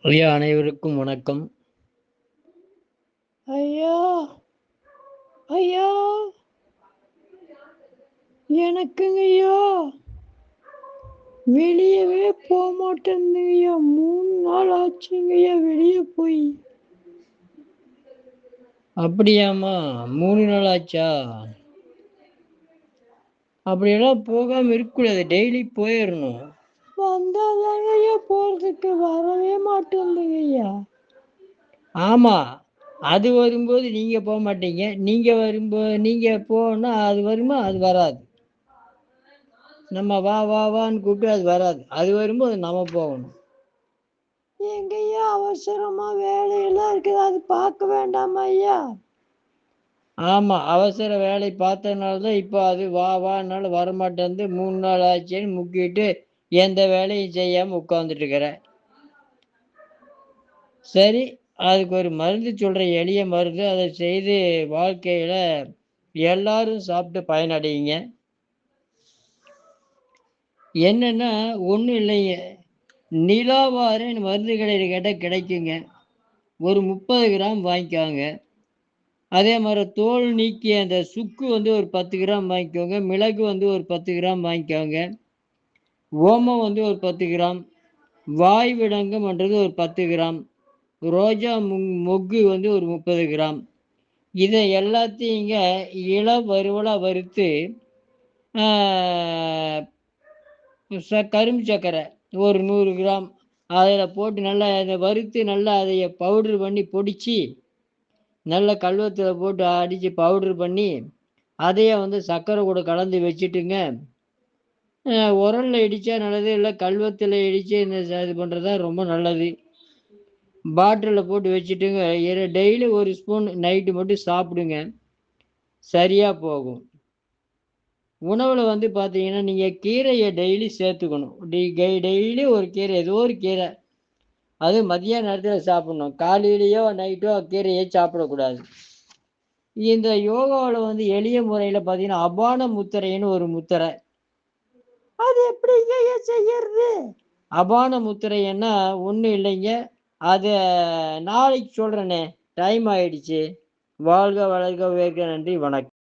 ஐயா அனைவருக்கும் வணக்கம். ஐயா ஐயா எனக்குங்கய்யா வெளியவே போக மாட்டேங்குதுங்கய்யா. 3 நாள் ஆச்சுங்கய்யா வெளியே போய். அப்படியாம்மா? 3 நாள் ஆச்சா? அப்படியெல்லாம் போகாம இருக்கக்கூடாது. டெய்லி போயிரணும். வந்தாதாங்கய்யா போறதுக்கு, வரவே மாட்டேங்குதுங்கய்யா. ஆமா. அது வரும்போது நீங்க போமாட்டீங்க. நீங்க போனா அது வருமா? அது வராது. நம்ம வா வா வான்னு கூப்பிட்டு அது வராது. அது வரும்போது நம்ம போகணும். எங்கய்யா அவசரமா வேலையெல்லாம் இருக்குது, அது பார்க்க வேண்டாமா ஐயா? ஆமா. அவசர வேலை பார்த்ததுனால தான் இப்போ அது வா வான்னாலும் வரமாட்டேன்து. 3 நாள் ஆச்சேன்னு முக்கிட்டு எந்த வேலையும் செய்யாம உட்காந்துட்டு இருக்கிற. சரி, அதுக்கு ஒரு மருந்து சொல்றேன். எளிய மருந்து. அத செய்து வாழ்க்கையில எல்லாரும் சாப்பிட்டு பயனடையுங்க. என்னன்னா, ஒண்ணும் இல்லைங்க. நிலாவாரைன்னு மருந்து கடையில கேட்டா கிடைக்குங்க. ஒரு 30 கிராம் வாங்கிக்கோங்க. அதே மாரி தோல் நீக்கிய அந்த சுக்கு வந்து ஒரு 10 கிராம் வாங்கிக்கோங்க. மிளகு வந்து ஒரு 10 கிராம் வாங்கிக்கோங்க. ஓமம் வந்து ஒரு 10 கிராம். வாய் விடங்கம்ன்றது ஒரு 10 கிராம். ரோஜா மொக்கு வந்து ஒரு 30 கிராம். இத எல்லாத்தையுங்க இளம் வறுவலா வறுத்து, ஆ கரும்பு சர்க்கரை ஒரு 100 கிராம் அதில போட்டு நல்லா அத வறுத்து நல்லா அதைய பவுடர் பண்ணி பொடிச்சு, நல்ல கல்வத்துல போட்டு அடிச்சு பவுடர் பண்ணி, அதைய வந்து சர்க்கரை கூட கலந்து வச்சுட்டுங்க, உரல்ல இடிச்சா நல்லது, இல்ல கல்வத்துல இடிச்சு இந்த இது பண்றது தான் ரொம்ப நல்லது. பாட்டில்ல போட்டு வச்சுட்டுங்க, டெய்லி 1 ஸ்பூன் நைட்டு மட்டும் சாப்பிடுங்க. சரியா போகும். உணவுல வந்து பார்த்தீங்கன்னா, நீங்க கீரைய டெய்லி சேர்த்துக்கணும். டெய்லி ஒரு கீரை, ஏதோ ஒரு கீரை. அதுவும் மதியான நேரத்தில சாப்பிடணும். காலையிலயோ, நைட்டோ கீரைய சாப்பிடக்கூடாது. இந்த யோகாவுல வந்து எளிய முறையில பார்த்தீங்கன்னா, அபான முத்திரைன்னு ஒரு முத்திரை. அது எப்படிங்கய்யா செய்யறது? அபான முத்திரைன்னா ஒண்ணும் இல்லைங்க. அத நாளைக்கு சொல்றேனே. டைம் ஆயிடுச்சு. வாழ்க வளர்க உயர்க நன்றி வணக்கம்.